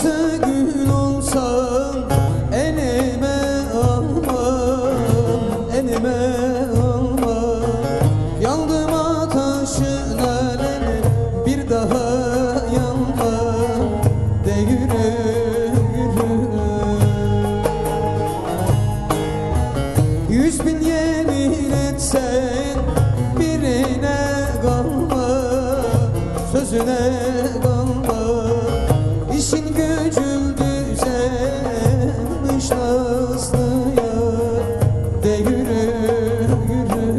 kırmızı gül olsan elime almam, elime almam. Yandım ateşin alemi, bir daha yanmam de yürü, yürü. 100.000 yemin etsen birine kalma, sözüne kalma. İşin gücün düzelmiş nazlı yar de yürü, yürü.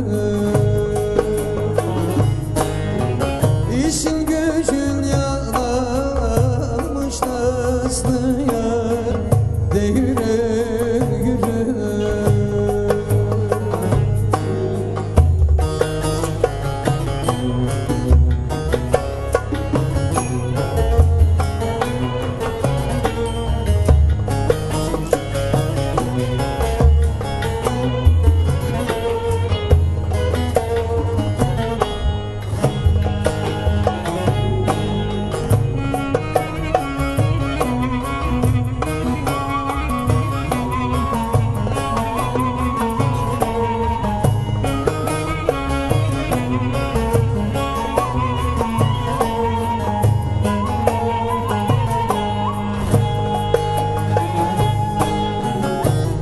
İşin gücün yanarmış nazlı yar de yürü, yürü.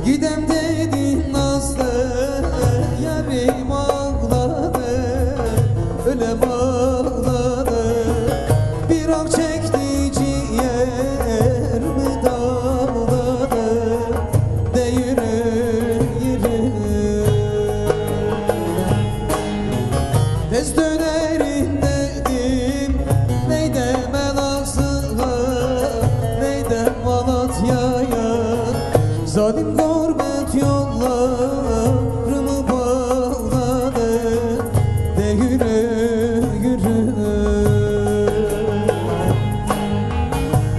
Gidem dedin nazlı yarim ağladı, ölem ağladı. Bir ah çekti ciğerimi dağladı de yürü, yürü. Tez dönerim dedim neydeme Elazığ'a, neydem Malatya'ya. Zalim gurbet yollarımı bağladı de yürü, yürü.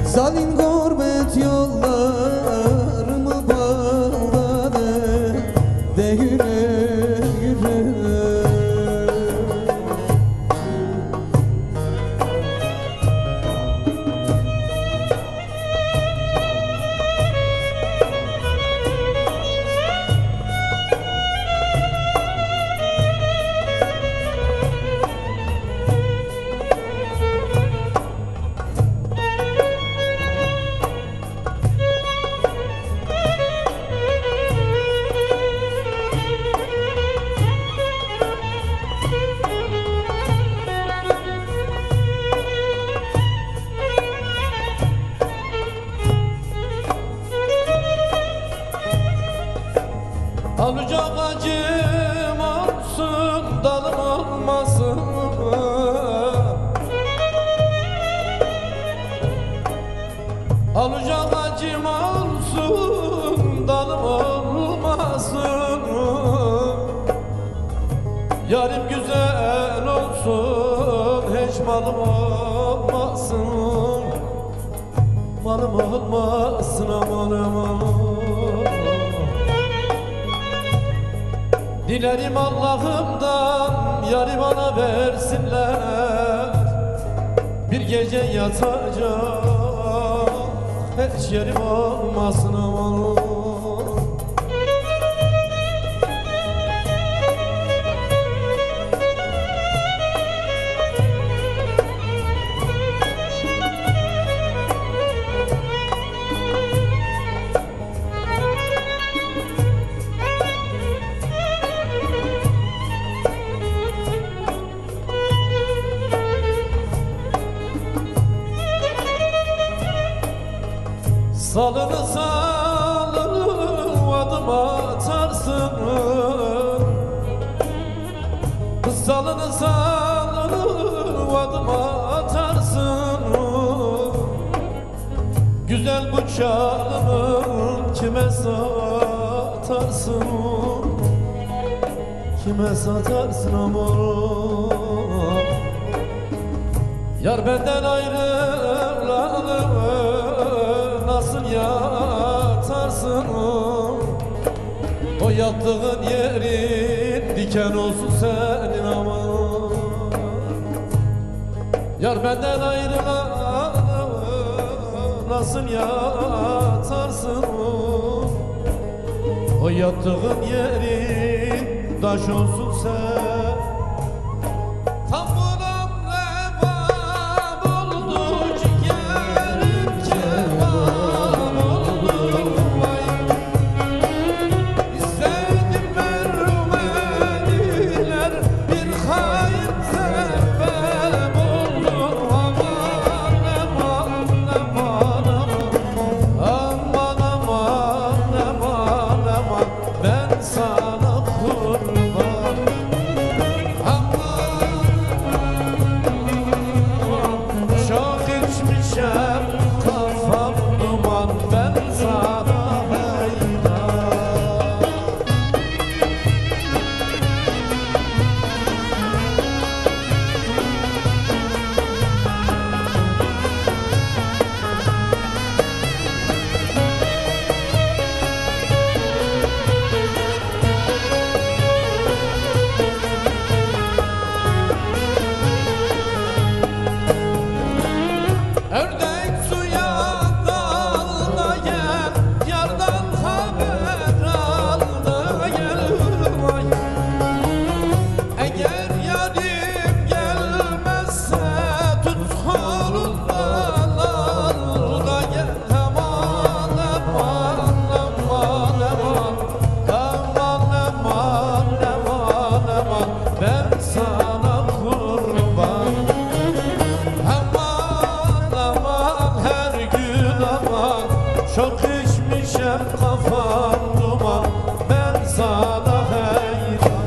Zalim gurbet yollarımı bağladı de yürü, yürü. Alacak acım olsun, dalım olmasın. Alacak acım olsun, dalım olmasın. Yarim güzel olsun, hiç malım olmasın. Malım olmasın, aman aman. Dilerim Allah'ımdan yarı bana versinler. Bir gece yatacak hiç yerim olmasın aman. Salını salını adım atarsın. Salını salını adım atarsın. Güzel bu çalımı kime satarsın? Kime satarsın aman? Yar benden ayrılalı nasıl yatarsın? O yattığın yerin diken olsun senin aman. Yar benden ayrılalı nasıl yatarsın? O yattığın yerin taş olsun sen. Tam buram revab oldu, ciğerim kebap oldu. Vay, İstedim vermediler, bir hayır sebep oldu. Aman aman aman aman aman aman aman, ben sana kurban. Çok içmişem, kafam duman, ben sana hayran. Ördek suya dalda gel, yardan haber al da gel. Vay, eğer yarim gelmezse tut kolundan al da gel. Aman aman aman aman aman aman aman aman, ben sana kurban. Aman aman her gün aman, çok içmişem, kafam duman, ben sana hayran.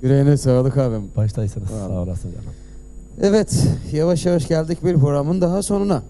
Yüreğine sağlık abim. Baştaysınız. Sağ olasın canım. Evet, yavaş yavaş geldik bir programın daha sonuna.